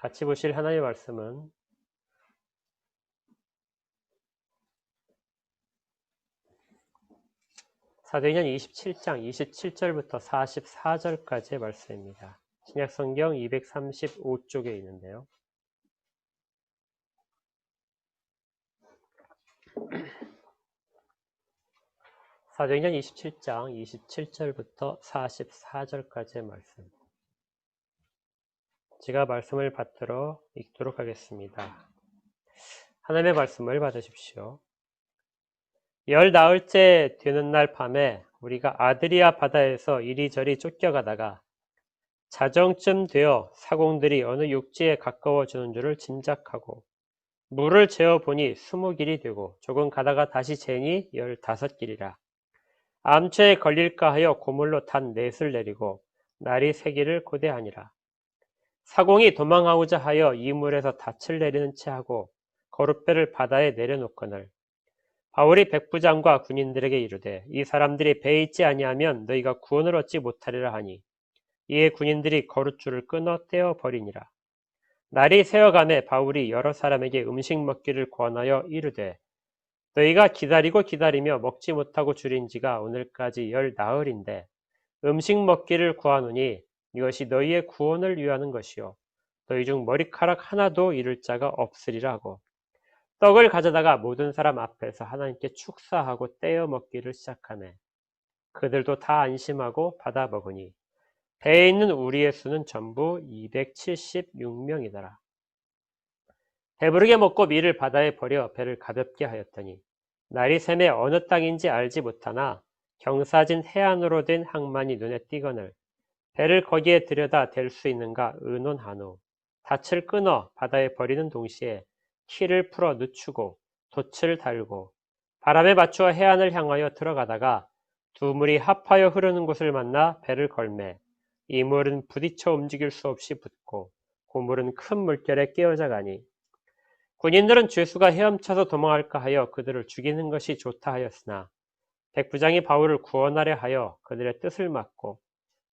같이 보실 하나님의 말씀은 사도행전 27장 27절부터 44절까지의 말씀입니다. 신약성경 235쪽에 있는데요. 사도행전 27장 27절부터 44절까지의 말씀. 제가 말씀을 받들어 읽도록 하겠습니다. 하나님의 말씀을 받으십시오. 14일째 되는 날 밤에 우리가 아드리아 바다에서 이리저리 쫓겨가다가 자정쯤 되어 사공들이 어느 육지에 가까워지는 줄을 짐작하고 물을 재어보니 20길이 되고 조금 가다가 다시 재니 15길이라. 암초에 걸릴까 하여 고물로 단 넷을 내리고 날이 새기를 고대하니라. 사공이 도망하고자 하여 이물에서 닻을 내리는 채 하고 거룻배를 바다에 내려놓거늘 바울이 백부장과 군인들에게 이르되 이 사람들이 배에 있지 아니하면 너희가 구원을 얻지 못하리라 하니 이에 군인들이 거룻줄을 끊어 떼어 버리니라. 날이 새어가매 바울이 여러 사람에게 음식 먹기를 권하여 이르되 너희가 기다리고 기다리며 먹지 못하고 줄인 지가 오늘까지 10나흘인데 음식 먹기를 구하노니 이것이 너희의 구원을 위하는 것이요 너희 중 머리카락 하나도 잃을 자가 없으리라 하고 떡을 가져다가 모든 사람 앞에서 하나님께 축사하고 떼어 먹기를 시작하매 그들도 다 안심하고 받아 먹으니 배에 있는 우리의 수는 전부 276명이더라. 배부르게 먹고 밀을 바다에 버려 배를 가볍게 하였더니 날이 새매 어느 땅인지 알지 못하나 경사진 해안으로 된 항만이 눈에 띄거늘 배를 거기에 들여다 댈 수 있는가 의논하노 닻을 끊어 바다에 버리는 동시에 키를 풀어 늦추고 돛을 달고 바람에 맞추어 해안을 향하여 들어가다가 두 물이 합하여 흐르는 곳을 만나 배를 걸매 이 물은 부딪혀 움직일 수 없이 붙고 고물은 큰 물결에 깨어져 가니 군인들은 죄수가 헤엄쳐서 도망할까 하여 그들을 죽이는 것이 좋다 하였으나 백부장이 바울을 구원하려 하여 그들의 뜻을 막고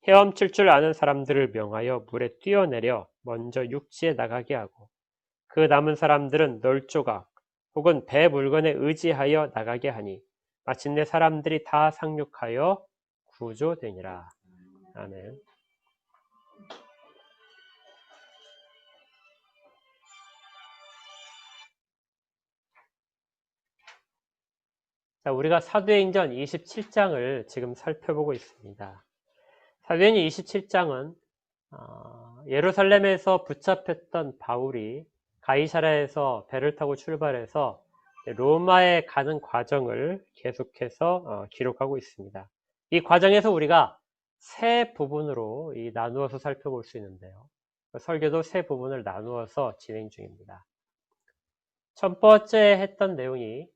헤엄칠 줄 아는 사람들을 명하여 물에 뛰어내려 먼저 육지에 나가게 하고 그 남은 사람들은 널조각 혹은 배 물건에 의지하여 나가게 하니 마침내 사람들이 다 상륙하여 구조되니라. 아멘. 자, 우리가 사도행전 27장을 지금 살펴보고 있습니다. 사도행전 27장은 예루살렘에서 붙잡혔던 바울이 가이사랴에서 배를 타고 출발해서 로마에 가는 과정을 계속해서 기록하고 있습니다. 이 과정에서 우리가 세 부분으로 나누어서 살펴볼 수 있는데요. 설교도 세 부분을 나누어서 진행 중입니다. 첫 번째 했던 내용이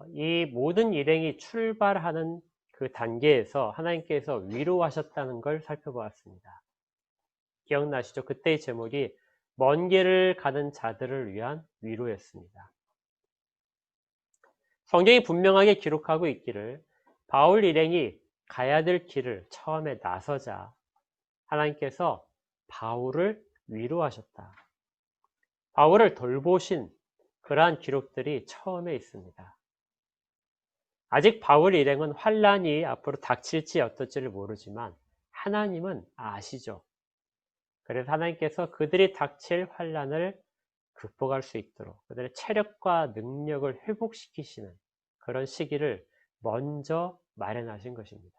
이 모든 일행이 출발하는 그 단계에서 하나님께서 위로하셨다는 걸 살펴보았습니다. 기억나시죠? 그때의 제목이 먼 길을 가는 자들을 위한 위로였습니다. 성경이 분명하게 기록하고 있기를 바울 일행이 가야 될 길을 처음에 나서자 하나님께서 바울을 위로하셨다. 바울을 돌보신 그러한 기록들이 처음에 있습니다. 아직 바울 일행은 환란이 앞으로 닥칠지 어떨지를 모르지만 하나님은 아시죠. 그래서 하나님께서 그들이 닥칠 환란을 극복할 수 있도록 그들의 체력과 능력을 회복시키시는 그런 시기를 먼저 마련하신 것입니다.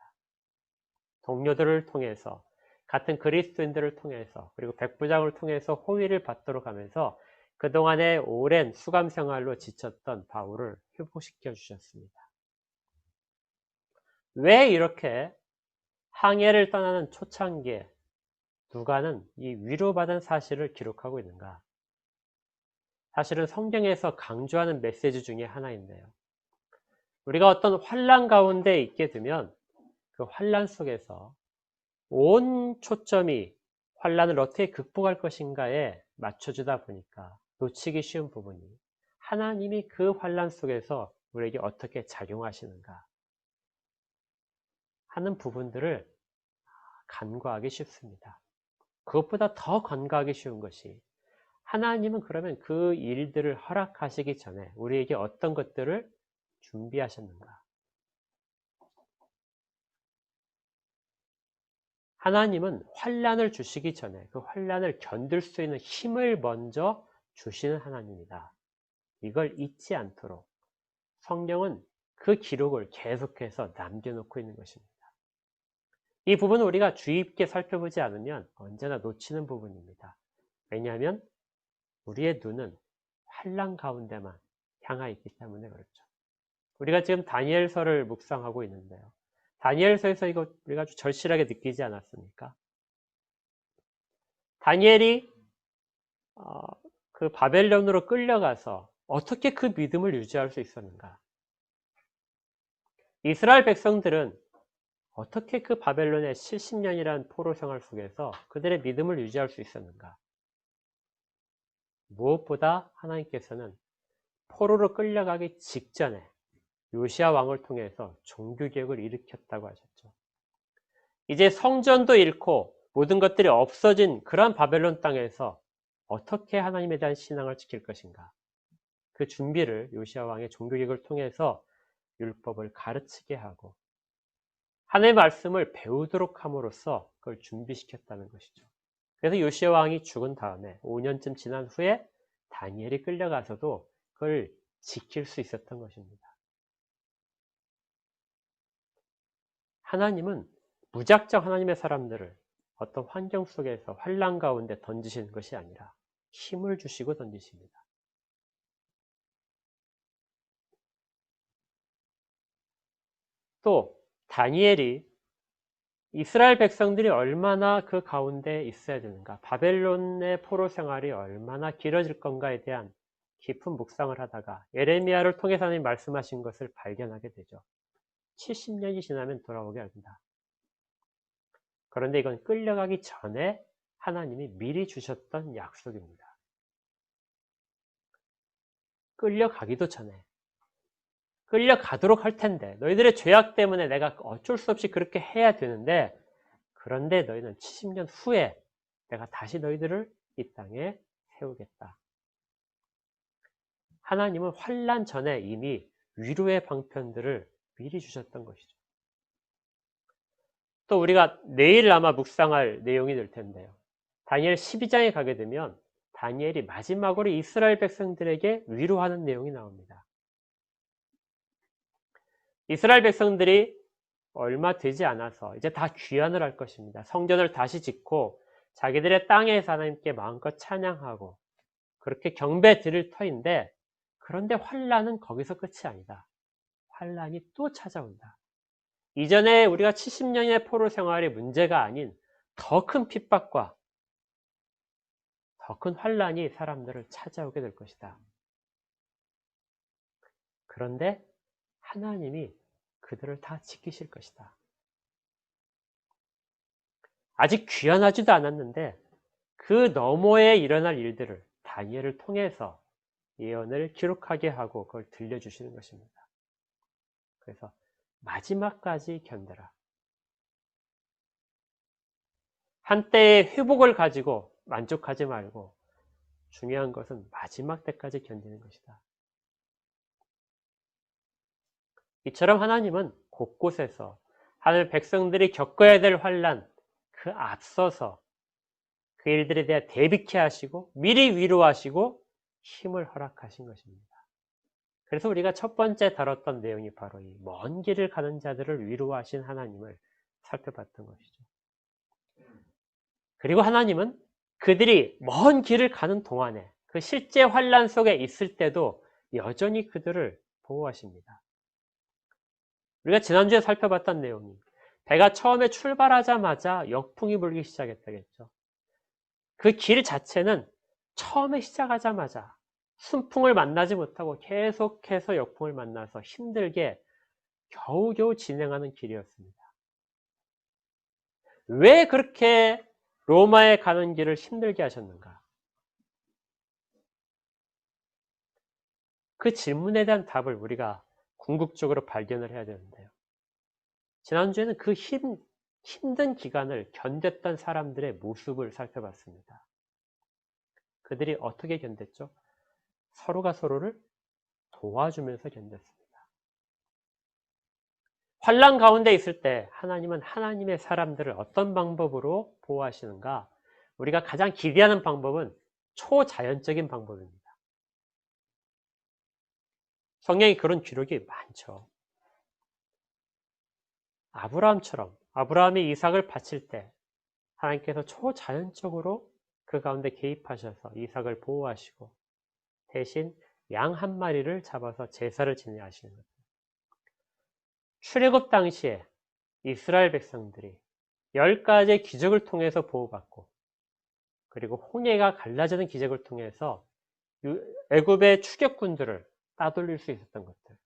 동료들을 통해서 같은 그리스도인들을 통해서 그리고 백부장을 통해서 호의를 받도록 하면서 그동안의 오랜 수감 생활로 지쳤던 바울을 회복시켜 주셨습니다. 왜 이렇게 항해를 떠나는 초창기에 누가는 이 위로받은 사실을 기록하고 있는가? 사실은 성경에서 강조하는 메시지 중에 하나인데요. 우리가 어떤 환란 가운데 있게 되면 그 환란 속에서 온 초점이 환란을 어떻게 극복할 것인가에 맞춰주다 보니까 놓치기 쉬운 부분이 하나님이 그 환란 속에서 우리에게 어떻게 작용하시는가 하는 부분들을 간과하기 쉽습니다. 그것보다 더 간과하기 쉬운 것이 하나님은 그러면 그 일들을 허락하시기 전에 우리에게 어떤 것들을 준비하셨는가? 하나님은 환난을 주시기 전에 그 환난을 견딜 수 있는 힘을 먼저 주시는 하나님이다. 이걸 잊지 않도록 성경은 그 기록을 계속해서 남겨놓고 있는 것입니다. 이 부분을 우리가 주의 깊게 살펴보지 않으면 언제나 놓치는 부분입니다. 왜냐하면 우리의 눈은 환난 가운데만 향하 있기 때문에 그렇죠. 우리가 지금 다니엘서를 묵상하고 있는데요. 다니엘서에서 이거 우리가 아주 절실하게 느끼지 않았습니까? 다니엘이 그 바벨론으로 끌려가서 어떻게 그 믿음을 유지할 수 있었는가? 이스라엘 백성들은 어떻게 그 바벨론의 70년이라는 포로 생활 속에서 그들의 믿음을 유지할 수 있었는가? 무엇보다 하나님께서는 포로로 끌려가기 직전에 요시야 왕을 통해서 종교개혁을 일으켰다고 하셨죠. 이제 성전도 잃고 모든 것들이 없어진 그런 바벨론 땅에서 어떻게 하나님에 대한 신앙을 지킬 것인가? 그 준비를 요시야 왕의 종교개혁을 통해서 율법을 가르치게 하고 하나님의 말씀을 배우도록 함으로써 그걸 준비시켰다는 것이죠. 그래서 요시야 왕이 죽은 다음에 5년쯤 지난 후에 다니엘이 끌려가서도 그걸 지킬 수 있었던 것입니다. 하나님은 무작정 하나님의 사람들을 어떤 환경 속에서 환난 가운데 던지시는 것이 아니라 힘을 주시고 던지십니다. 또 다니엘이 이스라엘 백성들이 얼마나 그 가운데 있어야 되는가, 바벨론의 포로 생활이 얼마나 길어질 건가에 대한 깊은 묵상을 하다가 예레미야를 통해서 하나님 말씀하신 것을 발견하게 되죠. 70년이 지나면 돌아오게 한다. 그런데 이건 끌려가기 전에 하나님이 미리 주셨던 약속입니다. 끌려가기도 전에 끌려가도록 할 텐데 너희들의 죄악 때문에 내가 어쩔 수 없이 그렇게 해야 되는데 그런데 너희는 70년 후에 내가 다시 너희들을 이 땅에 세우겠다. 하나님은 환난 전에 이미 위로의 방편들을 미리 주셨던 것이죠. 또 우리가 내일 아마 묵상할 내용이 될 텐데요. 다니엘 12장에 가게 되면 다니엘이 마지막으로 이스라엘 백성들에게 위로하는 내용이 나옵니다. 이스라엘 백성들이 얼마 되지 않아서 이제 다 귀환을 할 것입니다. 성전을 다시 짓고 자기들의 땅에서 하나님께 마음껏 찬양하고 그렇게 경배 드릴 터인데 그런데 환난은 거기서 끝이 아니다. 환난이 또 찾아온다. 이전에 우리가 70년의 포로 생활의 문제가 아닌 더 큰 핍박과 더 큰 환난이 사람들을 찾아오게 될 것이다. 그런데 하나님이 그들을 다 지키실 것이다. 아직 귀환하지도 않았는데 그 너머에 일어날 일들을 다니엘을 통해서 예언을 기록하게 하고 그걸 들려주시는 것입니다. 그래서 마지막까지 견뎌라. 한때의 회복을 가지고 만족하지 말고 중요한 것은 마지막 때까지 견디는 것이다. 이처럼 하나님은 곳곳에서 하늘 백성들이 겪어야 될 환난 그 앞서서 그 일들에 대해 대비케 하시고 미리 위로하시고 힘을 허락하신 것입니다. 그래서 우리가 첫 번째 다뤘던 내용이 바로 이 먼 길을 가는 자들을 위로하신 하나님을 살펴봤던 것이죠. 그리고 하나님은 그들이 먼 길을 가는 동안에 그 실제 환난 속에 있을 때도 여전히 그들을 보호하십니다. 우리가 지난주에 살펴봤던 내용이 배가 처음에 출발하자마자 역풍이 불기 시작했다겠죠. 그 길 자체는 처음에 시작하자마자 순풍을 만나지 못하고 계속해서 역풍을 만나서 힘들게 겨우겨우 진행하는 길이었습니다. 왜 그렇게 로마에 가는 길을 힘들게 하셨는가? 그 질문에 대한 답을 우리가 궁극적으로 발견을 해야 되는데요. 지난주에는 그 힘든 기간을 견뎠던 사람들의 모습을 살펴봤습니다. 그들이 어떻게 견뎠죠? 서로가 서로를 도와주면서 견뎠습니다. 환난 가운데 있을 때 하나님은 하나님의 사람들을 어떤 방법으로 보호하시는가? 우리가 가장 기대하는 방법은 초자연적인 방법입니다. 성경에 그런 기록이 많죠. 아브라함처럼 아브라함이 이삭을 바칠 때 하나님께서 초자연적으로 그 가운데 개입하셔서 이삭을 보호하시고 대신 양 한 마리를 잡아서 제사를 지내야 하시는 거죠. 출애굽 당시에 이스라엘 백성들이 10가지의 기적을 통해서 보호받고 그리고 홍해가 갈라지는 기적을 통해서 애굽의 추격군들을 따돌릴 수 있었던 것들,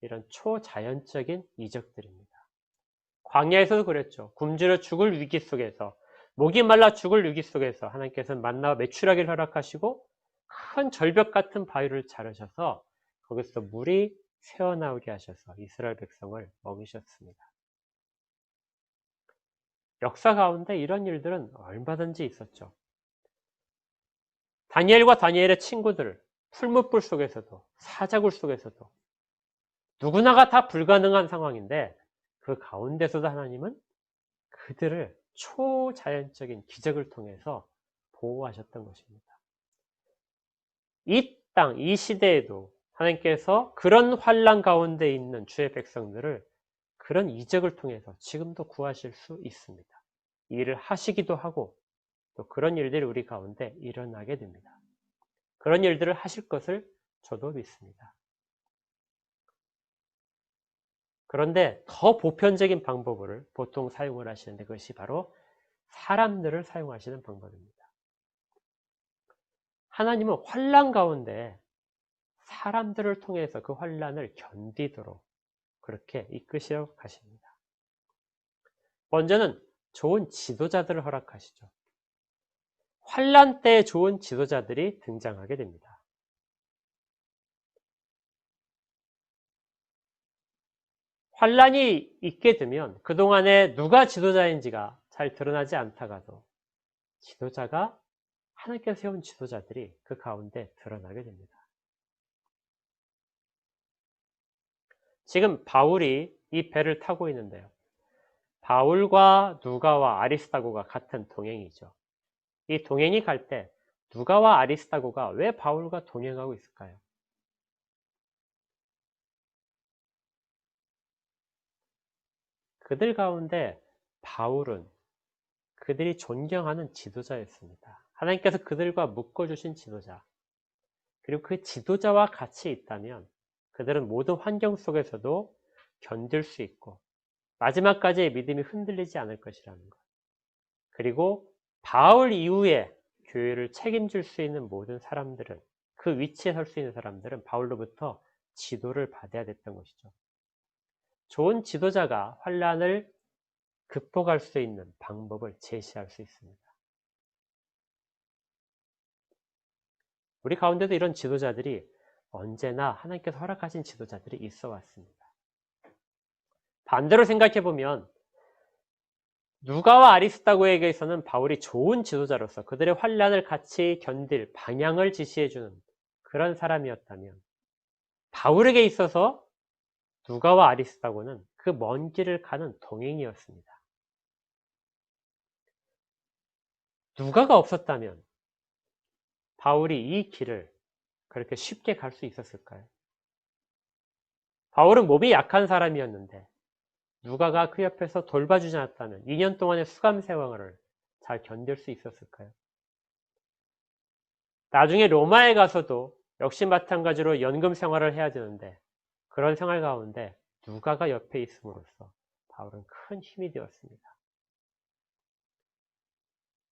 이런 초자연적인 이적들입니다. 광야에서도 그랬죠. 굶주려 죽을 위기 속에서, 목이 말라 죽을 위기 속에서 하나님께서는 만나와 메추라기를 허락하시고 큰 절벽 같은 바위를 자르셔서 거기서 물이 새어나오게 하셔서 이스라엘 백성을 먹이셨습니다. 역사 가운데 이런 일들은 얼마든지 있었죠. 다니엘과 다니엘의 친구들, 풀무불 속에서도, 사자굴 속에서도 누구나가 다 불가능한 상황인데 그 가운데서도 하나님은 그들을 초자연적인 기적을 통해서 보호하셨던 것입니다. 이 땅, 이 시대에도 하나님께서 그런 환난 가운데 있는 주의 백성들을 그런 이적을 통해서 지금도 구하실 수 있습니다. 일을 하시기도 하고 또 그런 일들이 우리 가운데 일어나게 됩니다. 그런 일들을 하실 것을 저도 믿습니다. 그런데 더 보편적인 방법을 보통 사용을 하시는데 그것이 바로 사람들을 사용하시는 방법입니다. 하나님은 환난 가운데 사람들을 통해서 그 환난을 견디도록 그렇게 이끄시려 가십니다. 먼저는 좋은 지도자들을 허락하시죠. 환난 때 좋은 지도자들이 등장하게 됩니다. 환난이 있게 되면 그동안에 누가 지도자인지가 잘 드러나지 않다가도 지도자가 하나님께서 세운 지도자들이 그 가운데 드러나게 됩니다. 지금 바울이 이 배를 타고 있는데요. 바울과 누가와 아리스다고가 같은 동행이죠. 이 동행이 갈 때 누가와 아리스다고가 왜 바울과 동행하고 있을까요? 그들 가운데 바울은 그들이 존경하는 지도자였습니다. 하나님께서 그들과 묶어주신 지도자. 그리고 그 지도자와 같이 있다면 그들은 모든 환경 속에서도 견딜 수 있고 마지막까지 믿음이 흔들리지 않을 것이라는 것. 그리고 바울 이후에 교회를 책임질 수 있는 모든 사람들은 그 위치에 설 수 있는 사람들은 바울로부터 지도를 받아야 됐던 것이죠. 좋은 지도자가 환난을 극복할 수 있는 방법을 제시할 수 있습니다. 우리 가운데도 이런 지도자들이 언제나 하나님께서 허락하신 지도자들이 있어 왔습니다. 반대로 생각해 보면 누가와 아리스다고에게서는 바울이 좋은 지도자로서 그들의 환난을 같이 견딜 방향을 지시해 주는 그런 사람이었다면 바울에게 있어서 누가와 아리스다고는 그 먼 길을 가는 동행이었습니다. 누가가 없었다면 바울이 이 길을 그렇게 쉽게 갈 수 있었을까요? 바울은 몸이 약한 사람이었는데 누가가 그 옆에서 돌봐주지 않았다면 2년 동안의 수감 생활을 잘 견딜 수 있었을까요? 나중에 로마에 가서도 역시 마찬가지로 연금 생활을 해야 되는데 그런 생활 가운데 누가가 옆에 있음으로써 바울은 큰 힘이 되었습니다.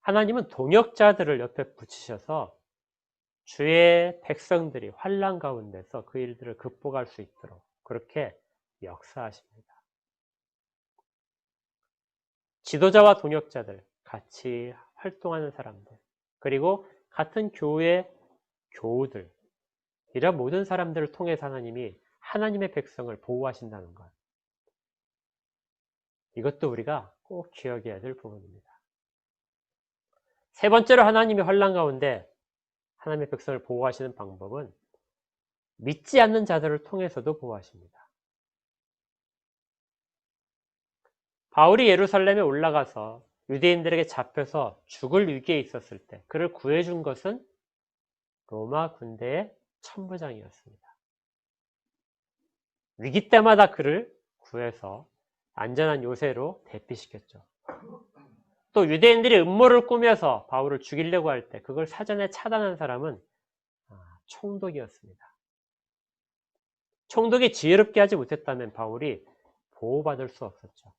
하나님은 동역자들을 옆에 붙이셔서 주의 백성들이 환난 가운데서 그 일들을 극복할 수 있도록 그렇게 역사하십니다. 지도자와 동역자들, 같이 활동하는 사람들, 그리고 같은 교회 교우들, 이런 모든 사람들을 통해서 하나님이 하나님의 백성을 보호하신다는 것. 이것도 우리가 꼭 기억해야 될 부분입니다. 세 번째로 하나님이 환난 가운데 하나님의 백성을 보호하시는 방법은 믿지 않는 자들을 통해서도 보호하십니다. 바울이 예루살렘에 올라가서 유대인들에게 잡혀서 죽을 위기에 있었을 때 그를 구해준 것은 로마 군대의 천부장이었습니다. 위기 때마다 그를 구해서 안전한 요새로 대피시켰죠. 또 유대인들이 음모를 꾸며서 바울을 죽이려고 할 때 그걸 사전에 차단한 사람은 총독이었습니다. 총독이 지혜롭게 하지 못했다면 바울이 보호받을 수 없었죠.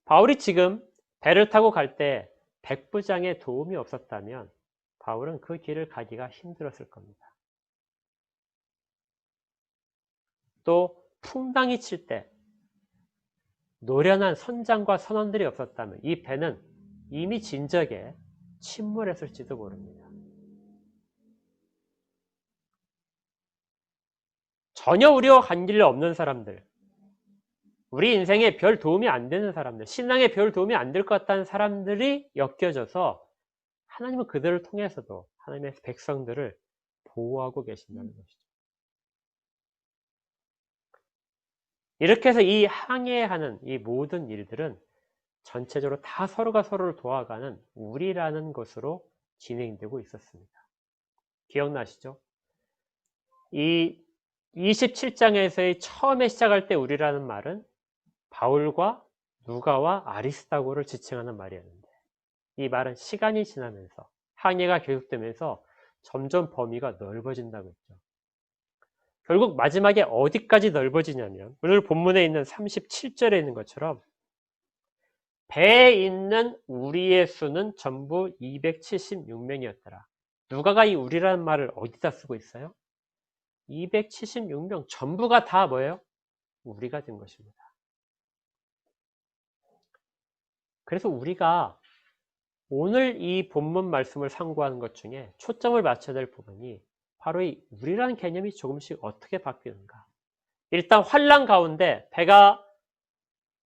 바울이 지금 배를 타고 갈 때 백부장의 도움이 없었다면 바울은 그 길을 가기가 힘들었을 겁니다. 또 풍랑이 칠 때 노련한 선장과 선원들이 없었다면 이 배는 이미 진적에 침몰했을지도 모릅니다. 전혀 우리와 관계가 없는 사람들, 우리 인생에 별 도움이 안 되는 사람들, 신앙에 별 도움이 안 될 것 같다는 사람들이 엮여져서 하나님은 그들을 통해서도 하나님의 백성들을 보호하고 계신다는 것이죠. 이렇게 해서 이 항해하는 이 모든 일들은 전체적으로 다 서로가 서로를 도와가는 우리라는 것으로 진행되고 있었습니다. 기억나시죠? 이 27장에서의 처음에 시작할 때 우리라는 말은 바울과 누가와 아리스다고를 지칭하는 말이었는데 이 말은 시간이 지나면서 항해가 계속되면서 점점 범위가 넓어진다고 했죠. 결국 마지막에 어디까지 넓어지냐면 오늘 본문에 있는 37절에 있는 것처럼 배에 있는 우리의 수는 전부 276명이었더라. 누가가 이 우리라는 말을 어디다 쓰고 있어요? 276명 전부가 다 뭐예요? 우리가 된 것입니다. 그래서 우리가 오늘 이 본문 말씀을 상고하는 것 중에 초점을 맞춰야 될 부분이 바로 이 우리라는 개념이 조금씩 어떻게 바뀌는가. 일단 환란 가운데 배가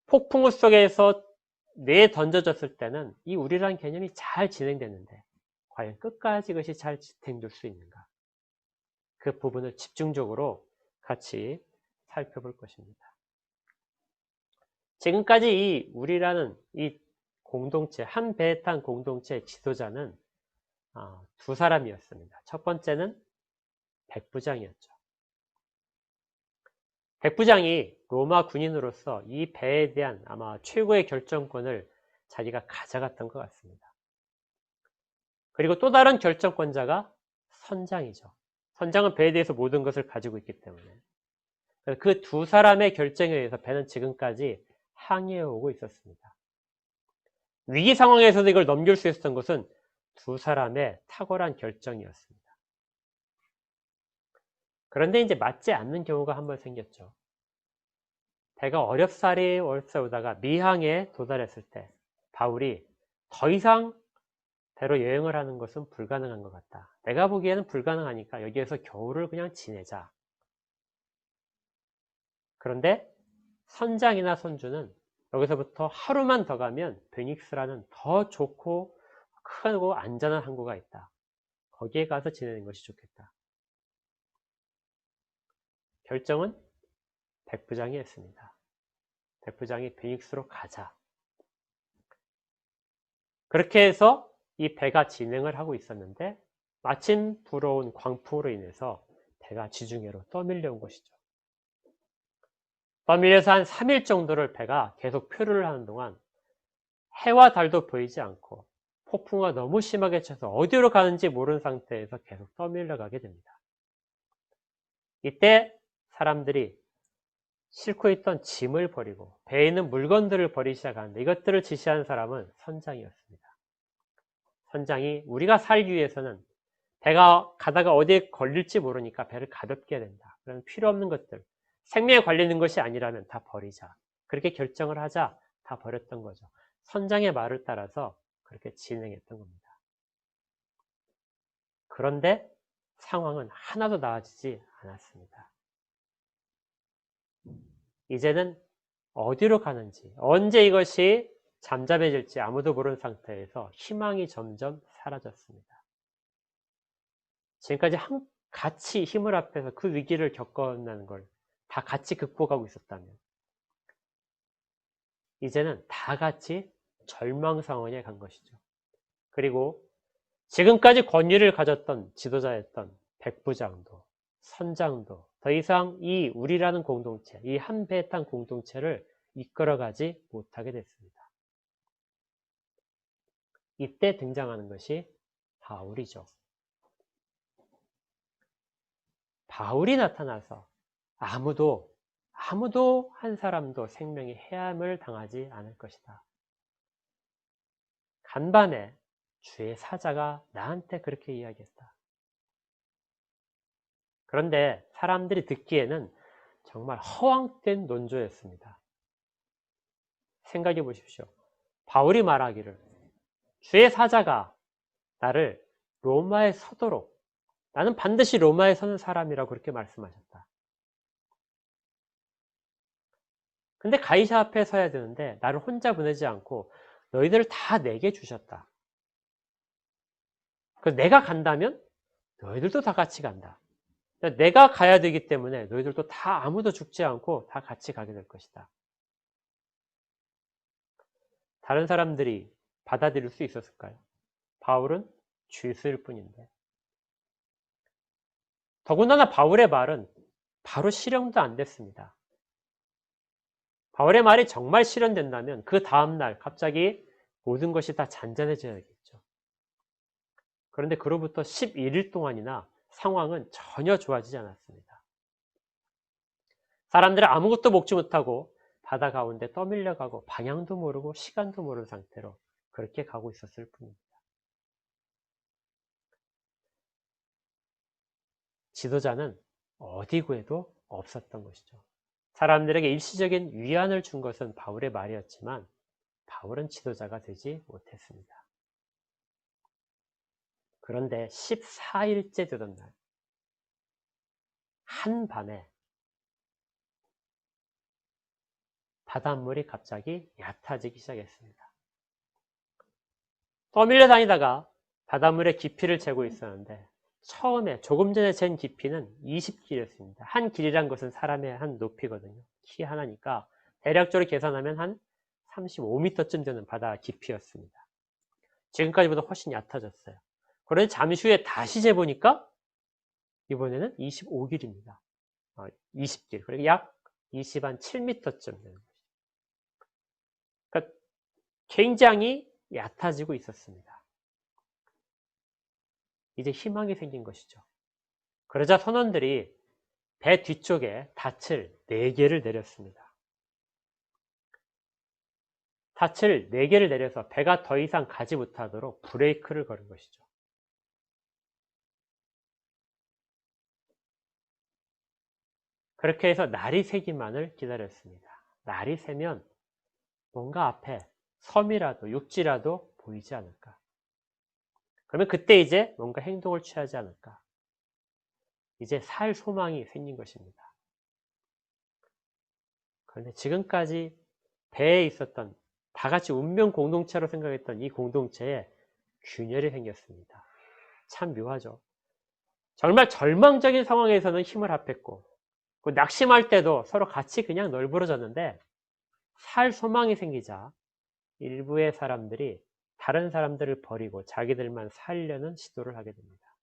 폭풍우 속에서 내던져졌을 때는 이 우리라는 개념이 잘 진행됐는데 과연 끝까지 그것이 잘 진행될 수 있는가. 그 부분을 집중적으로 같이 살펴볼 것입니다. 지금까지 이 우리라는 이 공동체, 한 배에 탄 공동체의 지도자는 두 사람이었습니다. 첫 번째는 백부장이었죠. 백부장이 로마 군인으로서 이 배에 대한 아마 최고의 결정권을 자기가 가져갔던 것 같습니다. 그리고 또 다른 결정권자가 선장이죠. 선장은 배에 대해서 모든 것을 가지고 있기 때문에 그 두 사람의 결정에 의해서 배는 지금까지 항해해 오고 있었습니다. 위기 상황에서도 이걸 넘길 수 있었던 것은 두 사람의 탁월한 결정이었습니다. 그런데 이제 맞지 않는 경우가 한 번 생겼죠. 배가 어렵사리 오다가 미항에 도달했을 때 바울이 더 이상 배로 여행을 하는 것은 불가능한 것 같다. 내가 보기에는 불가능하니까 여기에서 겨울을 그냥 지내자. 그런데 선장이나 선주는 여기서부터 하루만 더 가면 베닉스라는 더 좋고 크고 안전한 항구가 있다. 거기에 가서 지내는 것이 좋겠다. 결정은 백부장이 했습니다. 백부장이 베닉스로 가자. 그렇게 해서 이 배가 진행을 하고 있었는데 마침 불어온 광풍으로 인해서 배가 지중해로 떠밀려온 것이죠. 떠밀려서 한 3일 정도를 배가 계속 표류를 하는 동안 해와 달도 보이지 않고 폭풍우가 너무 심하게 쳐서 어디로 가는지 모르는 상태에서 계속 떠밀려 가게 됩니다. 이때 사람들이 싣고 있던 짐을 버리고 배에 있는 물건들을 버리기 시작하는데 이것들을 지시한 사람은 선장이었습니다. 선장이 우리가 살기 위해서는 배가 가다가 어디에 걸릴지 모르니까 배를 가볍게 해야 된다. 그러면 필요 없는 것들, 생명에 관련된 것이 아니라면 다 버리자. 그렇게 결정을 하자 다 버렸던 거죠. 선장의 말을 따라서 그렇게 진행했던 겁니다. 그런데 상황은 하나도 나아지지 않았습니다. 이제는 어디로 가는지, 언제 이것이 잠잠해질지 아무도 모르는 상태에서 희망이 점점 사라졌습니다. 지금까지 같이 힘을 합해서 그 위기를 겪어내는 걸 다 같이 극복하고 있었다면 이제는 다 같이 절망 상황에 간 것이죠. 그리고 지금까지 권위를 가졌던 지도자였던 백부장도 선장도 더 이상 이 우리라는 공동체, 이 한 배에 탄 공동체를 이끌어가지 못하게 됐습니다. 이때 등장하는 것이 바울이죠. 바울이 나타나서 아무도 한 사람도 생명의 해함을 당하지 않을 것이다. 간밤에 주의 사자가 나한테 그렇게 이야기했다. 그런데 사람들이 듣기에는 정말 허황된 논조였습니다. 생각해 보십시오. 바울이 말하기를 주의 사자가 나를 로마에 서도록 나는 반드시 로마에 서는 사람이라고 그렇게 말씀하셨다. 근데 가이사 앞에 서야 되는데 나를 혼자 보내지 않고 너희들을 다 내게 주셨다. 그래서 내가 간다면 너희들도 다 같이 간다. 내가 가야 되기 때문에 너희들도 다 아무도 죽지 않고 다 같이 가게 될 것이다. 다른 사람들이 받아들일 수 있었을까요? 바울은 죄수일 뿐인데. 더군다나 바울의 말은 바로 실현도 안 됐습니다. 바울의 말이 정말 실현된다면 그 다음날 갑자기 모든 것이 다 잔잔해져야겠죠. 그런데 그로부터 11일 동안이나 상황은 전혀 좋아지지 않았습니다. 사람들은 아무것도 먹지 못하고 바다 가운데 떠밀려가고 방향도 모르고 시간도 모르는 상태로 그렇게 가고 있었을 뿐입니다. 지도자는 어디 구해도 없었던 것이죠. 사람들에게 일시적인 위안을 준 것은 바울의 말이었지만 바울은 지도자가 되지 못했습니다. 그런데 14일째 되던 날 한밤에 바닷물이 갑자기 얕아지기 시작했습니다. 떠밀려 다니다가 바닷물의 깊이를 재고 있었는데 처음에 조금 전에 잰 깊이는 20길이었습니다. 한 길이란 것은 사람의 한 높이거든요. 키 하나니까 대략적으로 계산하면 한 35m쯤 되는 바다 깊이였습니다. 지금까지보다 훨씬 얕아졌어요. 그런데 잠시 후에 다시 재보니까 이번에는 25길입니다. 20길. 그리고 약 20한 7m쯤 되는 거죠. 그러니까 굉장히 얕아지고 있었습니다. 이제 희망이 생긴 것이죠. 그러자 선원들이 배 뒤쪽에 닻을 4개를 내렸습니다. 닻을 4개를 내려서 배가 더 이상 가지 못하도록 브레이크를 걸은 것이죠. 그렇게 해서 날이 새기만을 기다렸습니다. 날이 새면 뭔가 앞에 섬이라도 육지라도 보이지 않을까. 그러면 그때 이제 뭔가 행동을 취하지 않을까. 이제 살 소망이 생긴 것입니다. 그런데 지금까지 배에 있었던 다 같이 운명 공동체로 생각했던 이 공동체에 균열이 생겼습니다. 참 묘하죠. 정말 절망적인 상황에서는 힘을 합했고 낙심할 때도 서로 같이 그냥 널브러졌는데 살 소망이 생기자 일부의 사람들이 다른 사람들을 버리고 자기들만 살려는 시도를 하게 됩니다.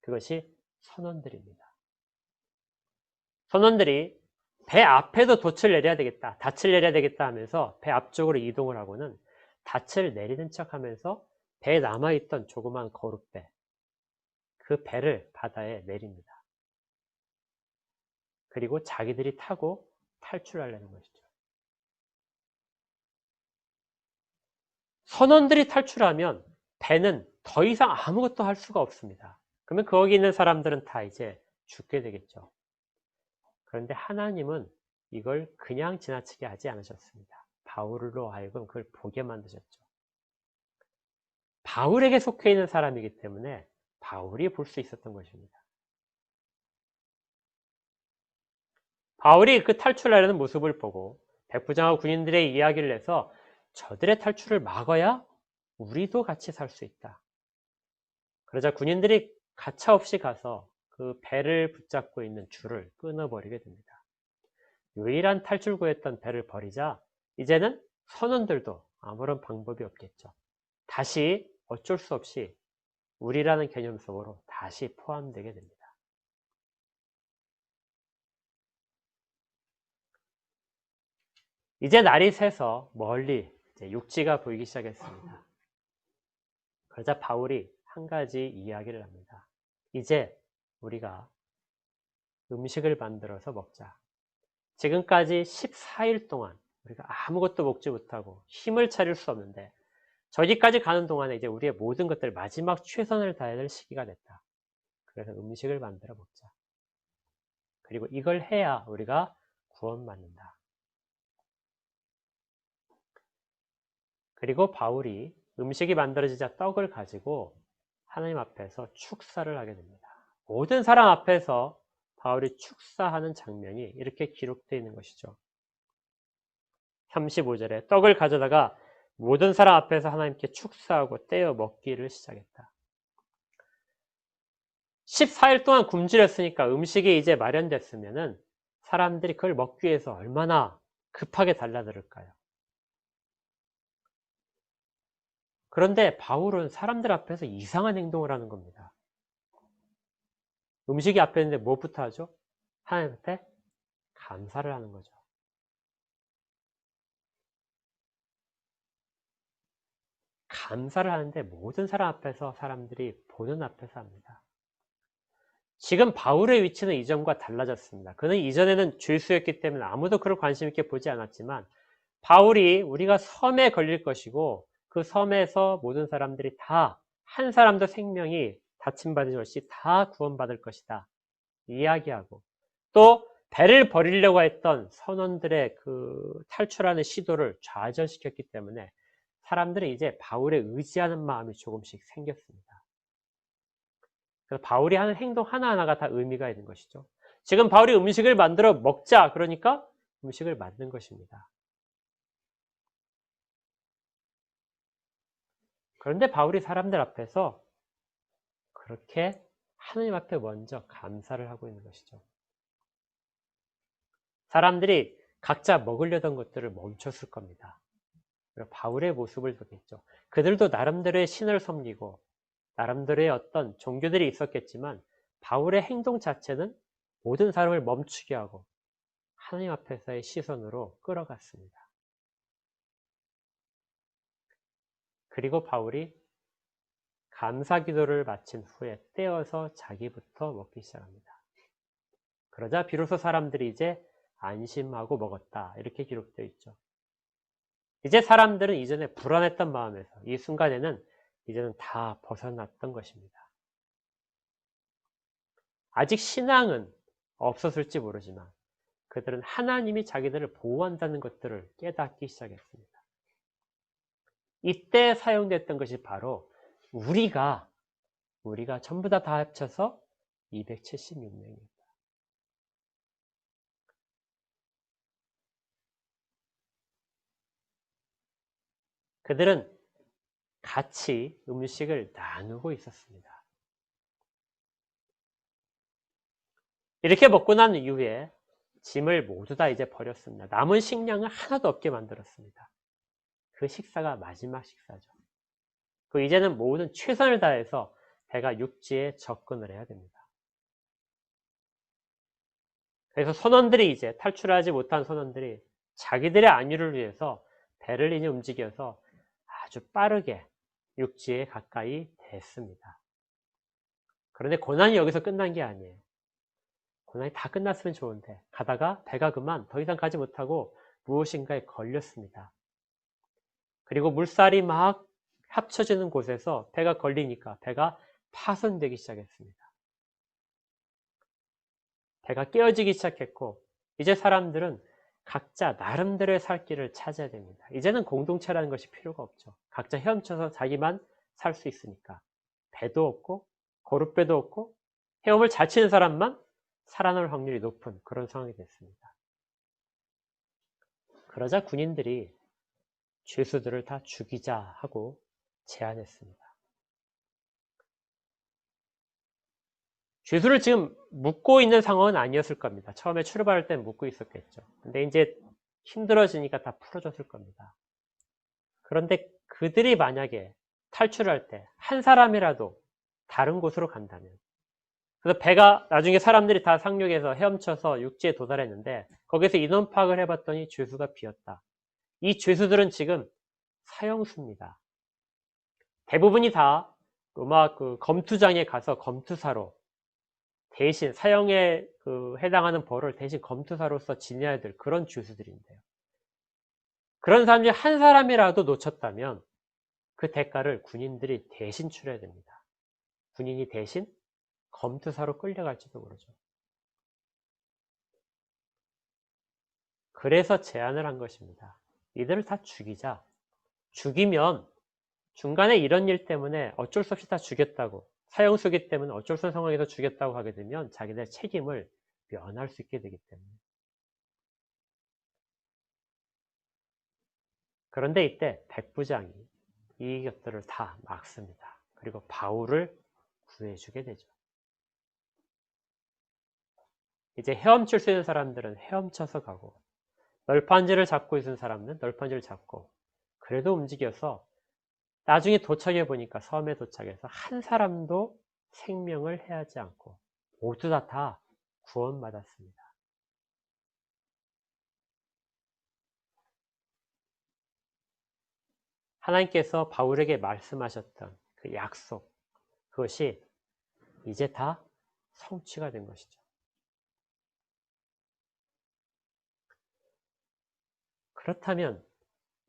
그것이 선원들입니다. 선원들이 배 앞에도 돛을 내려야 되겠다, 닻을 내려야 되겠다 하면서 배 앞쪽으로 이동을 하고는 닻을 내리는 척 하면서 배에 남아있던 조그만 거룻배, 그 배를 바다에 내립니다. 그리고 자기들이 타고 탈출하려는 것이죠. 선원들이 탈출하면 배는 더 이상 아무것도 할 수가 없습니다. 그러면 거기 있는 사람들은 다 이제 죽게 되겠죠. 그런데 하나님은 이걸 그냥 지나치게 하지 않으셨습니다. 바울로 하여금 그걸 보게 만드셨죠. 바울에게 속해 있는 사람이기 때문에 바울이 볼 수 있었던 것입니다. 바울이 그 탈출하려는 모습을 보고 백부장하고 군인들의 이야기를 해서 저들의 탈출을 막아야 우리도 같이 살 수 있다. 그러자 군인들이 가차없이 가서 그 배를 붙잡고 있는 줄을 끊어버리게 됩니다. 유일한 탈출구였던 배를 버리자 이제는 선원들도 아무런 방법이 없겠죠. 다시 어쩔 수 없이 우리라는 개념 속으로 다시 포함되게 됩니다. 이제 날이 새서 멀리 이제 육지가 보이기 시작했습니다. 그러자 바울이 한 가지 이야기를 합니다. 이제 우리가 음식을 만들어서 먹자. 지금까지 14일 동안 우리가 아무것도 먹지 못하고 힘을 차릴 수 없는데 저기까지 가는 동안에 이제 우리의 모든 것들 마지막 최선을 다해야 될 시기가 됐다. 그래서 음식을 만들어 먹자. 그리고 이걸 해야 우리가 구원받는다. 그리고 바울이 음식이 만들어지자 떡을 가지고 하나님 앞에서 축사를 하게 됩니다. 모든 사람 앞에서 바울이 축사하는 장면이 이렇게 기록되어 있는 것이죠. 35절에 떡을 가져다가 모든 사람 앞에서 하나님께 축사하고 떼어 먹기를 시작했다. 14일 동안 굶주렸으니까 음식이 이제 마련됐으면은 사람들이 그걸 먹기 위해서 얼마나 급하게 달려들을까요? 그런데 바울은 사람들 앞에서 이상한 행동을 하는 겁니다. 음식이 앞에 있는데 무엇부터 하죠? 하나님한테 감사를 하는 거죠. 감사를 하는데 모든 사람 앞에서 사람들이 보는 앞에서 합니다. 지금 바울의 위치는 이전과 달라졌습니다. 그는 이전에는 죄수였기 때문에 아무도 그를 관심 있게 보지 않았지만 바울이 우리가 섬에 걸릴 것이고 그 섬에서 모든 사람들이 다 한 사람도 생명이 다침받을 것이 다 구원받을 것이다. 이야기하고 또 배를 버리려고 했던 선원들의 그 탈출하는 시도를 좌절시켰기 때문에 사람들은 이제 바울에 의지하는 마음이 조금씩 생겼습니다. 그래서 바울이 하는 행동 하나하나가 다 의미가 있는 것이죠. 지금 바울이 음식을 만들어 먹자 그러니까 음식을 만든 것입니다. 그런데 바울이 사람들 앞에서 그렇게 하나님 앞에 먼저 감사를 하고 있는 것이죠. 사람들이 각자 먹으려던 것들을 멈췄을 겁니다. 그리고 바울의 모습을 보겠죠. 그들도 나름대로의 신을 섬기고 나름대로의 어떤 종교들이 있었겠지만 바울의 행동 자체는 모든 사람을 멈추게 하고 하나님 앞에서의 시선으로 끌어갔습니다. 그리고 바울이 감사 기도를 마친 후에 떼어서 자기부터 먹기 시작합니다. 그러자 비로소 사람들이 이제 안심하고 먹었다. 이렇게 기록되어 있죠. 이제 사람들은 이전에 불안했던 마음에서 이 순간에는 이제는 다 벗어났던 것입니다. 아직 신앙은 없었을지 모르지만 그들은 하나님이 자기들을 보호한다는 것들을 깨닫기 시작했습니다. 이때 사용됐던 것이 바로 우리가 전부 다 합쳐서 276명입니다. 그들은 같이 음식을 나누고 있었습니다. 이렇게 먹고 난 이후에 짐을 모두 다 이제 버렸습니다. 남은 식량을 하나도 없게 만들었습니다. 그 식사가 마지막 식사죠. 그 이제는 모든 최선을 다해서 배가 육지에 접근을 해야 됩니다. 그래서 선원들이 이제 탈출하지 못한 선원들이 자기들의 안위를 위해서 배를 이제 움직여서 아주 빠르게 육지에 가까이 됐습니다. 그런데 고난이 여기서 끝난 게 아니에요. 고난이 다 끝났으면 좋은데 가다가 배가 그만 더 이상 가지 못하고 무엇인가에 걸렸습니다. 그리고 물살이 막 합쳐지는 곳에서 배가 걸리니까 배가 파손되기 시작했습니다. 배가 깨어지기 시작했고 이제 사람들은 각자 나름대로의 살 길을 찾아야 됩니다. 이제는 공동체라는 것이 필요가 없죠. 각자 헤엄쳐서 자기만 살 수 있으니까 배도 없고 거룻배도 없고 헤엄을 잘 치는 사람만 살아날 확률이 높은 그런 상황이 됐습니다. 그러자 군인들이 죄수들을 다 죽이자 하고 제안했습니다. 죄수를 지금 묶고 있는 상황은 아니었을 겁니다. 처음에 출발할 땐 묶고 있었겠죠. 근데 이제 힘들어지니까 다 풀어줬을 겁니다. 그런데 그들이 만약에 탈출할 때 한 사람이라도 다른 곳으로 간다면, 그래서 배가 나중에 사람들이 다 상륙해서 헤엄쳐서 육지에 도달했는데 거기서 인원 파악을 해봤더니 죄수가 비었다. 이 죄수들은 지금 사형수입니다. 대부분이 다 로마 그 검투장에 가서 검투사로 대신 사형에 해당하는 벌을 대신 검투사로서 지내야 될 그런 죄수들인데요. 그런 사람이 한 사람이라도 놓쳤다면 그 대가를 군인들이 대신 치러야 됩니다. 군인이 대신 검투사로 끌려갈지도 모르죠. 그래서 제안을 한 것입니다. 이들을 다 죽이자. 죽이면 중간에 이런 일 때문에 어쩔 수 없이 다 죽였다고, 사형수기 때문에 어쩔 수 없는 상황에서 죽였다고 하게 되면 자기들 책임을 면할 수 있게 되기 때문에. 그런데 이때 백부장이 이 것들을 다 막습니다. 그리고 바울을 구해주게 되죠. 이제 헤엄칠 수 있는 사람들은 헤엄쳐서 가고, 널판지를 잡고 있는 사람은 널판지를 잡고, 그래도 움직여서 나중에 도착해 보니까 섬에 도착해서 한 사람도 생명을 해하지 않고 모두 다 구원받았습니다. 하나님께서 바울에게 말씀하셨던 그 약속, 그것이 이제 다 성취가 된 것이죠. 그렇다면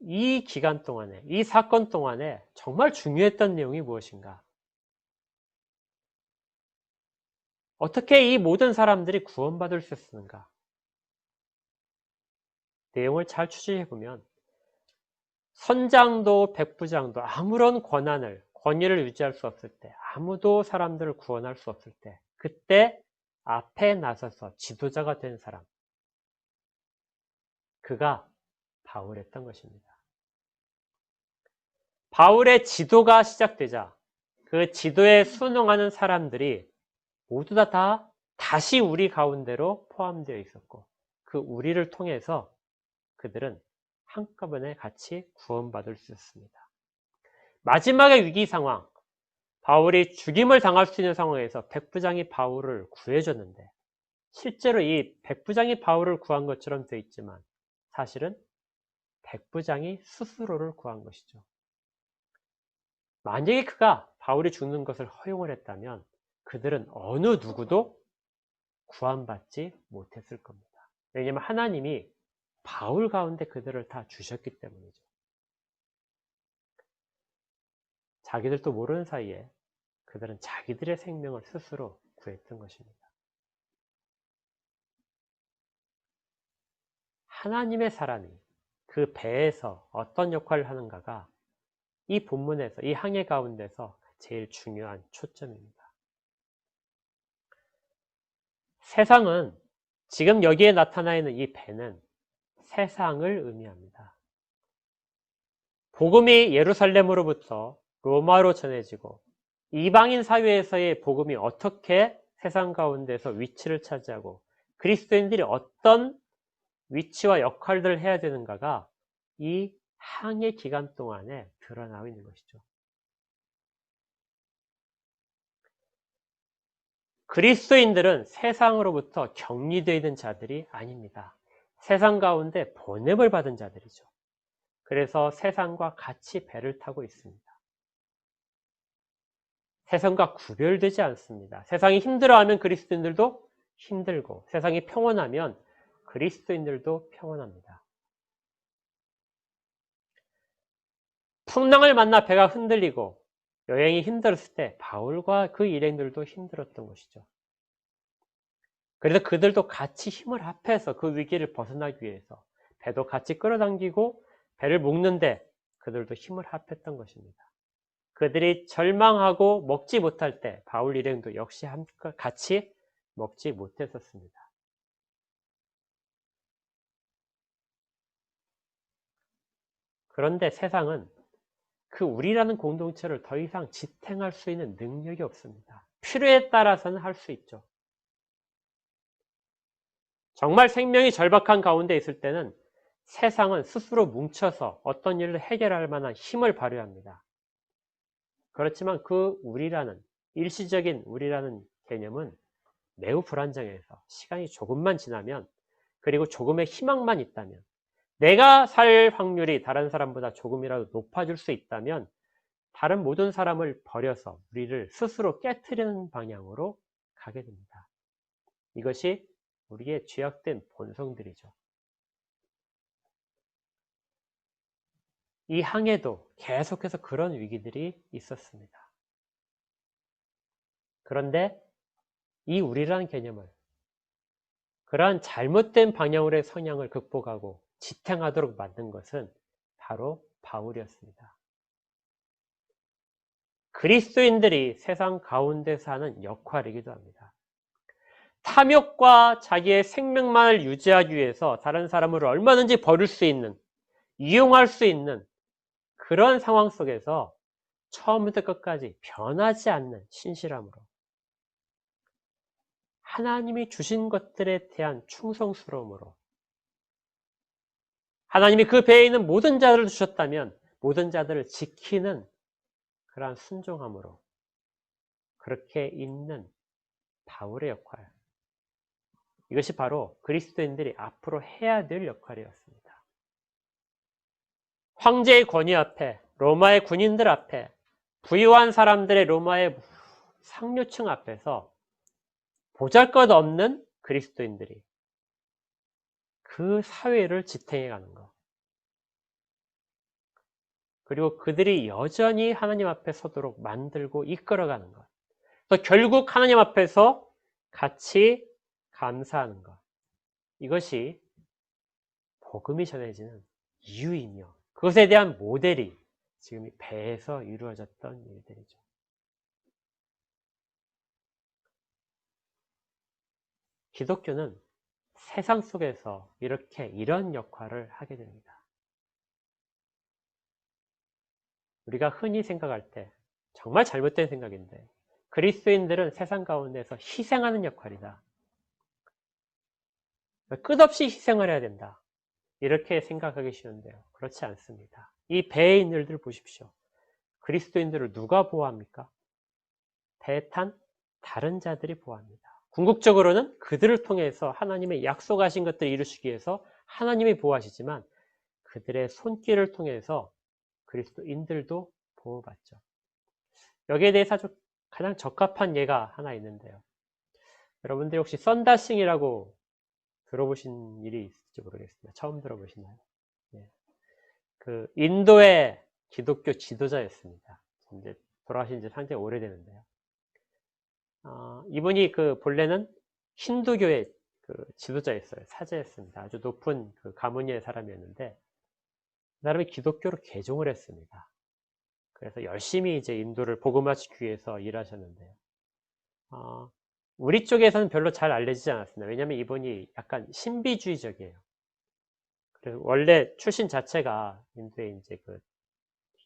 이 기간 동안에, 이 사건 동안에 정말 중요했던 내용이 무엇인가? 어떻게 이 모든 사람들이 구원받을 수 있었는가? 내용을 잘 추적해보면 선장도 백부장도 아무런 권위를 유지할 수 없을 때, 아무도 사람들을 구원할 수 없을 때, 그때 앞에 나서서 지도자가 된 사람, 그가 바울이었던 것입니다. 바울의 지도가 시작되자 그 지도에 순응하는 사람들이 모두 다 다시 우리 가운데로 포함되어 있었고, 그 우리를 통해서 그들은 한꺼번에 같이 구원받을 수 있었습니다. 마지막의 위기 상황, 바울이 죽임을 당할 수 있는 상황에서 백부장이 바울을 구해줬는데, 실제로 이 백부장이 바울을 구한 것처럼 되어 있지만 사실은 백부장이 스스로를 구한 것이죠. 만약에 그가 바울이 죽는 것을 허용을 했다면 그들은 어느 누구도 구원받지 못했을 겁니다. 왜냐하면 하나님이 바울 가운데 그들을 다 주셨기 때문이죠. 자기들도 모르는 사이에 그들은 자기들의 생명을 스스로 구했던 것입니다. 하나님의 사람이 그 배에서 어떤 역할을 하는가가 이 본문에서, 이 항해 가운데서 제일 중요한 초점입니다. 세상은, 지금 여기에 나타나 있는 이 배는 세상을 의미합니다. 복음이 예루살렘으로부터 로마로 전해지고 이방인 사회에서의 복음이 어떻게 세상 가운데서 위치를 차지하고 그리스도인들이 어떤 위치와 역할들을 해야 되는가가 이 항해 기간 동안에 드러나고 있는 것이죠. 그리스도인들은 세상으로부터 격리되어 있는 자들이 아닙니다. 세상 가운데 보냄을 받은 자들이죠. 그래서 세상과 같이 배를 타고 있습니다. 세상과 구별되지 않습니다. 세상이 힘들어하면 그리스도인들도 힘들고, 세상이 평온하면 그리스도인들도 평온합니다. 풍랑을 만나 배가 흔들리고 여행이 힘들었을 때 바울과 그 일행들도 힘들었던 것이죠. 그래서 그들도 같이 힘을 합해서 그 위기를 벗어나기 위해서 배도 같이 끌어당기고 배를 묶는데 그들도 힘을 합했던 것입니다. 그들이 절망하고 먹지 못할 때 바울 일행도 역시 같이 먹지 못했었습니다. 그런데 세상은 그 우리라는 공동체를 더 이상 지탱할 수 있는 능력이 없습니다. 필요에 따라서는 할 수 있죠. 정말 생명이 절박한 가운데 있을 때는 세상은 스스로 뭉쳐서 어떤 일을 해결할 만한 힘을 발휘합니다. 그렇지만 그 우리라는, 일시적인 우리라는 개념은 매우 불안정해서 시간이 조금만 지나면, 그리고 조금의 희망만 있다면, 내가 살 확률이 다른 사람보다 조금이라도 높아질 수 있다면 다른 모든 사람을 버려서 우리를 스스로 깨트리는 방향으로 가게 됩니다. 이것이 우리의 죄악된 본성들이죠. 이 항에도 계속해서 그런 위기들이 있었습니다. 그런데 이 우리라는 개념을, 그러한 잘못된 방향으로의 성향을 극복하고 지탱하도록 만든 것은 바로 바울이었습니다. 그리스도인들이 세상 가운데서 하는 역할이기도 합니다. 탐욕과 자기의 생명만을 유지하기 위해서 다른 사람을 얼마든지 버릴 수 있는, 이용할 수 있는 그런 상황 속에서 처음부터 끝까지 변하지 않는 신실함으로 하나님이 주신 것들에 대한 충성스러움으로, 하나님이 그 배에 있는 모든 자들을 주셨다면 모든 자들을 지키는 그러한 순종함으로 그렇게 있는 바울의 역할, 이것이 바로 그리스도인들이 앞으로 해야 될 역할이었습니다. 황제의 권위 앞에, 로마의 군인들 앞에, 부유한 사람들의 로마의 상류층 앞에서 보잘것없는 그리스도인들이 그 사회를 지탱해가는 것, 그리고 그들이 여전히 하나님 앞에 서도록 만들고 이끌어가는 것, 또 결국 하나님 앞에서 같이 감사하는 것, 이것이 복음이 전해지는 이유이며 그것에 대한 모델이 지금 이 배에서 이루어졌던 일들이죠. 기독교는 세상 속에서 이런 역할을 하게 됩니다. 우리가 흔히 생각할 때 정말 잘못된 생각인데, 그리스도인들은 세상 가운데서 희생하는 역할이다, 끝없이 희생을 해야 된다, 이렇게 생각하기 쉬운데요. 그렇지 않습니다. 이 배에 있는 일들 보십시오. 그리스도인들을 누가 보호합니까? 배에 탄 다른 자들이 보호합니다. 궁극적으로는 그들을 통해서 하나님의 약속하신 것들을 이루시기 위해서 하나님이 보호하시지만 그들의 손길을 통해서 그리스도인들도 보호받죠. 여기에 대해서 아주 가장 적합한 예가 하나 있는데요. 여러분들이 혹시 썬다싱이라고 들어보신 일이 있을지 모르겠습니다. 처음 들어보시나요? 네. 그 인도의 기독교 지도자였습니다. 이제 돌아가신 지 상당히 오래되는데요. 이분이 그 본래는 힌두교의 그 지도자였어요. 사제였습니다. 아주 높은 그 가문의 사람이었는데 그 사람이 기독교로 개종을 했습니다. 그래서 열심히 이제 인도를 복음화시키기 위해서 일하셨는데요. 우리 쪽에서는 별로 잘 알려지지 않았습니다. 왜냐하면 이분이 약간 신비주의적이에요. 그래서 원래 출신 자체가 인도에 이제 그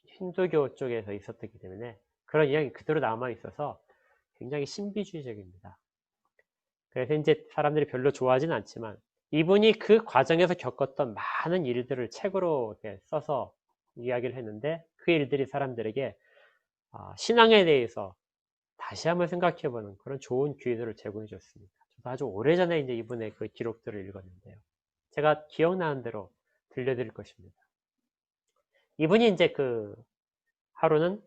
힌두교 쪽에서 있었기 때문에 그런 이야기 그대로 남아 있어서 굉장히 신비주의적입니다. 그래서 이제 사람들이 별로 좋아하지는 않지만 이분이 그 과정에서 겪었던 많은 일들을 책으로 이렇게 써서 이야기를 했는데 그 일들이 사람들에게 신앙에 대해서 다시 한번 생각해보는 그런 좋은 기회들을 제공해 줬습니다. 저도 아주 오래전에 이제 이분의 그 기록들을 읽었는데요. 제가 기억나는 대로 들려드릴 것입니다. 이분이 이제 그 하루는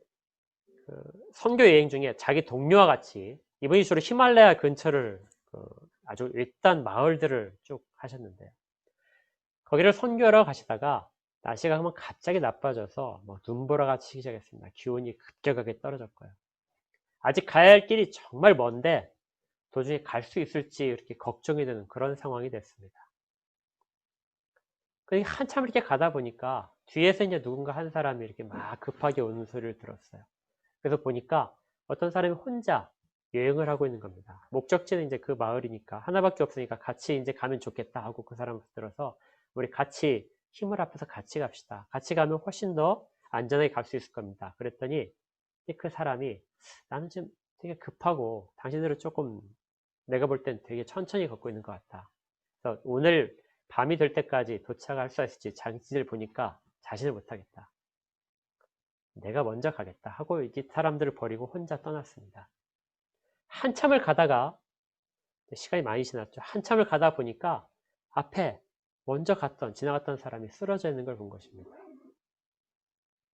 그 선교 여행 중에 자기 동료와 같이, 이분이 주로 히말라야 근처를 아주 외딴 마을들을 쭉 하셨는데요. 거기를 선교하러 가시다가 날씨가 한번 갑자기 나빠져서 눈보라가 치기 시작했습니다. 기온이 급격하게 떨어졌고요. 아직 가야 할 길이 정말 먼데 도중에 갈 수 있을지 이렇게 걱정이 되는 그런 상황이 됐습니다. 한참 이렇게 가다 보니까 뒤에서 이제 누군가 한 사람이 이렇게 막 급하게 오는 소리를 들었어요. 그래서 보니까 어떤 사람이 혼자 여행을 하고 있는 겁니다. 목적지는 이제 그 마을이니까 하나밖에 없으니까 같이 이제 가면 좋겠다 하고 그 사람을 들어서 우리 같이 힘을 합해서 같이 갑시다. 같이 가면 훨씬 더 안전하게 갈 수 있을 겁니다. 그랬더니 그 사람이 나는 지금 되게 급하고 당신들은 조금 내가 볼 땐 되게 천천히 걷고 있는 것 같다. 그래서 오늘 밤이 될 때까지 도착할 수 있을지 자기들 보니까 자신을 못하겠다. 내가 먼저 가겠다 하고 이제 사람들을 버리고 혼자 떠났습니다. 한참을 가다가 시간이 많이 지났죠. 한참을 가다 보니까 앞에 먼저 지나갔던 사람이 쓰러져 있는 걸 본 것입니다.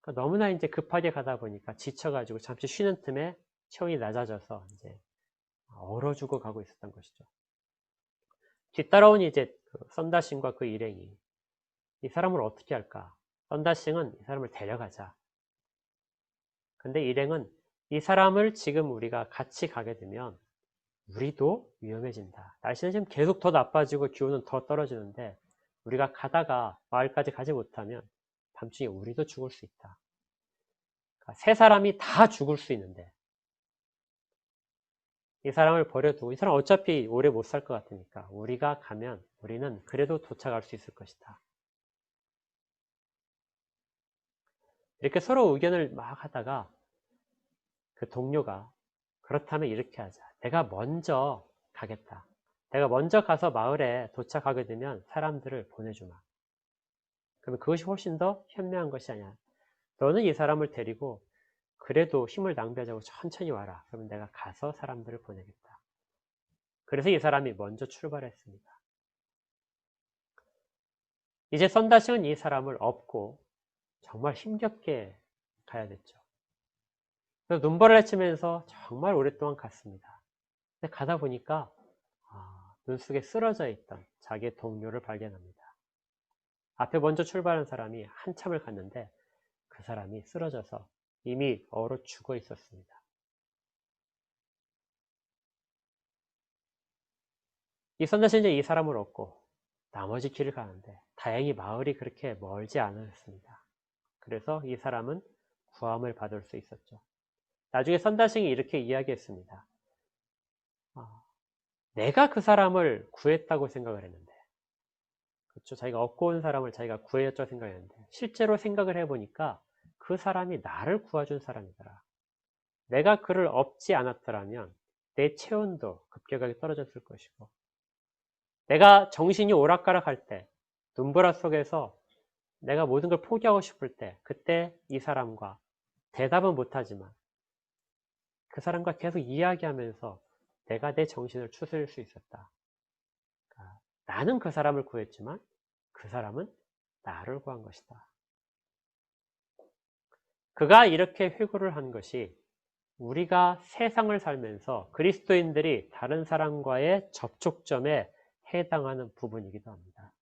그러니까 너무나 이제 급하게 가다 보니까 지쳐가지고 잠시 쉬는 틈에 체온이 낮아져서 이제 얼어 죽어 가고 있었던 것이죠. 뒤따라온 이제 썬다싱과 그 일행이 이 사람을 어떻게 할까? 썬다싱은 이 사람을 데려가자. 근데 일행은 이 사람을 지금 우리가 같이 가게 되면 우리도 위험해진다. 날씨는 지금 계속 더 나빠지고 기온은 더 떨어지는데 우리가 가다가 마을까지 가지 못하면 밤중에 우리도 죽을 수 있다. 그러니까 세 사람이 다 죽을 수 있는데 이 사람을 버려두고 이 사람 어차피 오래 못 살 것 같으니까 우리가 가면 우리는 그래도 도착할 수 있을 것이다. 이렇게 서로 의견을 막 하다가 그 동료가 그렇다면 이렇게 하자. 내가 먼저 가겠다. 내가 먼저 가서 마을에 도착하게 되면 사람들을 보내주마. 그러면 그것이 훨씬 더 현명한 것이 아니야. 너는 이 사람을 데리고 그래도 힘을 낭비하지 않고 천천히 와라. 그러면 내가 가서 사람들을 보내겠다. 그래서 이 사람이 먼저 출발했습니다. 이제 썬다싱은 이 사람을 업고 정말 힘겹게 가야 됐죠. 그래서 눈보라를 헤치면서 정말 오랫동안 갔습니다. 근데 가다 보니까 눈 속에 쓰러져 있던 자기의 동료를 발견합니다. 앞에 먼저 출발한 사람이 한참을 갔는데 그 사람이 쓰러져서 이미 얼어 죽어 있었습니다. 이 썬다싱은 이제 이 사람을 얻고 나머지 길을 가는데 다행히 마을이 그렇게 멀지 않았습니다. 그래서 이 사람은 구함을 받을 수 있었죠. 나중에 썬다싱이 이렇게 이야기했습니다. 내가 그 사람을 구했다고 생각을 했는데, 그렇죠. 자기가 얻고 온 사람을 자기가 구했다고 생각했는데, 실제로 생각을 해보니까 그 사람이 나를 구해준 사람이더라. 내가 그를 업지 않았더라면 내 체온도 급격하게 떨어졌을 것이고, 내가 정신이 오락가락할 때, 눈보라 속에서 내가 모든 걸 포기하고 싶을 때, 그때 이 사람과 대답은 못하지만 그 사람과 계속 이야기하면서 내가 내 정신을 추스릴 수 있었다. 그러니까 나는 그 사람을 구했지만 그 사람은 나를 구한 것이다. 그가 이렇게 회고를 한 것이 우리가 세상을 살면서 그리스도인들이 다른 사람과의 접촉점에 해당하는 부분이기도 합니다.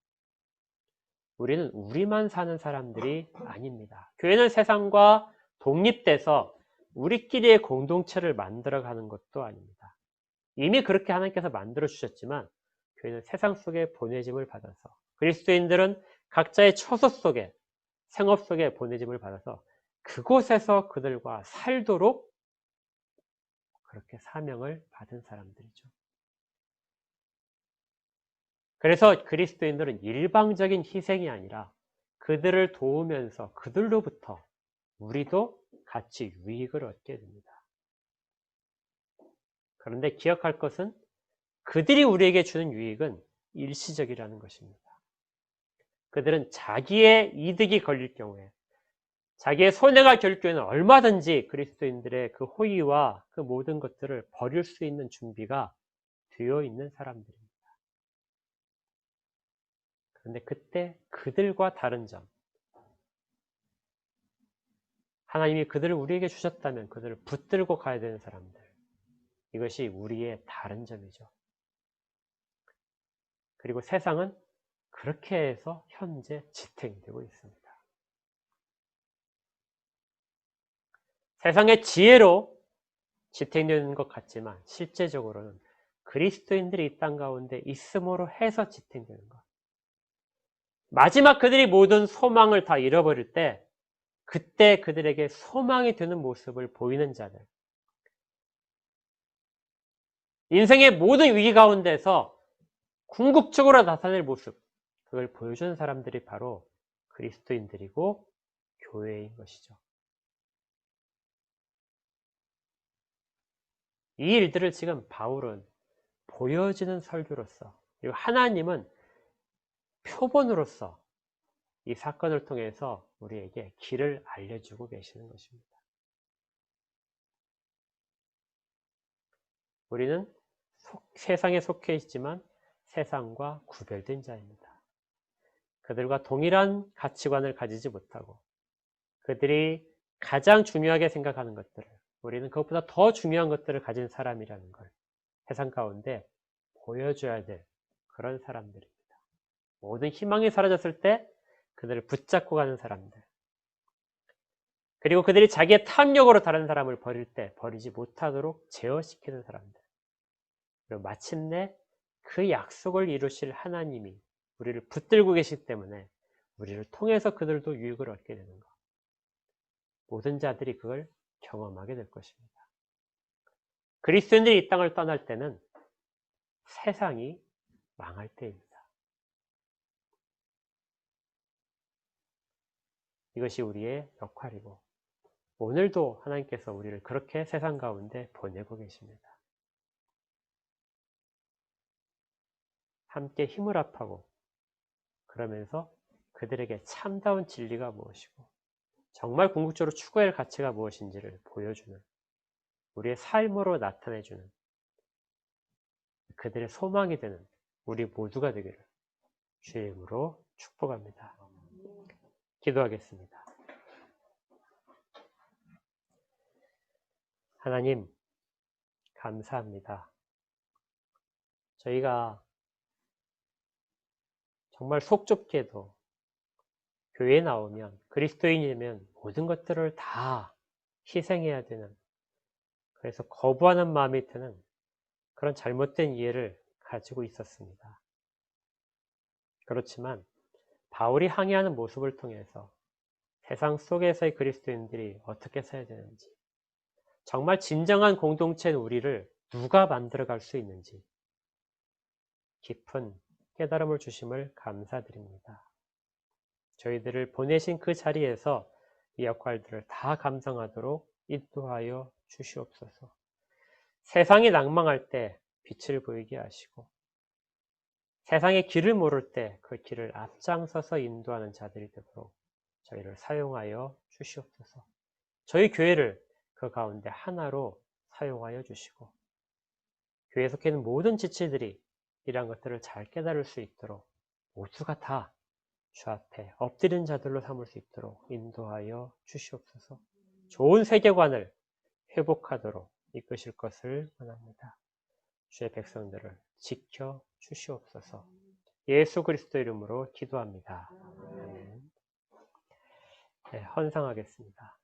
우리는 우리만 사는 사람들이 아닙니다. 교회는 세상과 독립돼서 우리끼리의 공동체를 만들어가는 것도 아닙니다. 이미 그렇게 하나님께서 만들어 주셨지만 교회는 세상 속에 보내짐을 받아서 그리스도인들은 각자의 처소 속에 생업 속에 보내짐을 받아서 그곳에서 그들과 살도록 그렇게 사명을 받은 사람들이죠. 그래서 그리스도인들은 일방적인 희생이 아니라 그들을 도우면서 그들로부터 우리도 같이 유익을 얻게 됩니다. 그런데 기억할 것은 그들이 우리에게 주는 유익은 일시적이라는 것입니다. 그들은 자기의 이득이 걸릴 경우에 자기의 손해가 결 경우에는 얼마든지 그리스도인들의 그 호의와 그 모든 것들을 버릴 수 있는 준비가 되어 있는 사람들입니다. 그런데 그때 그들과 다른 점, 하나님이 그들을 우리에게 주셨다면 그들을 붙들고 가야 되는 사람들, 이것이 우리의 다른 점이죠. 그리고 세상은 그렇게 해서 현재 지탱되고 있습니다. 세상의 지혜로 지탱되는 것 같지만 실제적으로는 그리스도인들이 이 땅 가운데 있음으로 해서 지탱되는 것. 마지막 그들이 모든 소망을 다 잃어버릴 때 그때 그들에게 소망이 되는 모습을 보이는 자들, 인생의 모든 위기 가운데서 궁극적으로 나타낼 모습, 그걸 보여주는 사람들이 바로 그리스도인들이고 교회인 것이죠. 이 일들을 지금 바울은 보여지는 설교로서, 그리고 하나님은 표본으로서 이 사건을 통해서 우리에게 길을 알려주고 계시는 것입니다. 우리는 세상에 속해 있지만 세상과 구별된 자입니다. 그들과 동일한 가치관을 가지지 못하고 그들이 가장 중요하게 생각하는 것들을, 우리는 그것보다 더 중요한 것들을 가진 사람이라는 걸 세상 가운데 보여줘야 될 그런 사람들입니다. 모든 희망이 사라졌을 때 그들을 붙잡고 가는 사람들, 그리고 그들이 자기의 탐욕으로 다른 사람을 버릴 때 버리지 못하도록 제어시키는 사람들, 그리고 마침내 그 약속을 이루실 하나님이 우리를 붙들고 계시기 때문에 우리를 통해서 그들도 유익을 얻게 되는 것, 모든 자들이 그걸 경험하게 될 것입니다. 그리스도인들이 이 땅을 떠날 때는 세상이 망할 때입니다. 이것이 우리의 역할이고 오늘도 하나님께서 우리를 그렇게 세상 가운데 보내고 계십니다. 함께 힘을 합하고 그러면서 그들에게 참다운 진리가 무엇이고 정말 궁극적으로 추구할 가치가 무엇인지를 보여주는, 우리의 삶으로 나타내주는, 그들의 소망이 되는 우리 모두가 되기를 주의 이름으로 축복합니다. 기도하겠습니다. 하나님, 감사합니다. 저희가 정말 속 좁게도 교회에 나오면, 그리스도인이면 모든 것들을 다 희생해야 되는, 그래서 거부하는 마음이 드는 그런 잘못된 이해를 가지고 있었습니다. 그렇지만 바울이 항해하는 모습을 통해서 세상 속에서의 그리스도인들이 어떻게 살아야 되는지, 정말 진정한 공동체인 우리를 누가 만들어갈 수 있는지 깊은 깨달음을 주심을 감사드립니다. 저희들을 보내신 그 자리에서 이 역할들을 다 감당하도록 인도하여 주시옵소서. 세상이 낭망할 때 빛을 보이게 하시고 세상의 길을 모를 때 그 길을 앞장서서 인도하는 자들이 되도록 저희를 사용하여 주시옵소서. 저희 교회를 그 가운데 하나로 사용하여 주시고 교회에 속해 있는 모든 지체들이 이러한 것들을 잘 깨달을 수 있도록 모두가 다 주 앞에 엎드린 자들로 삼을 수 있도록 인도하여 주시옵소서. 좋은 세계관을 회복하도록 이끄실 것을 원합니다. 주의 백성들을 지켜 주시옵소서. 예수 그리스도 이름으로 기도합니다. 아멘. 네, 헌상하겠습니다.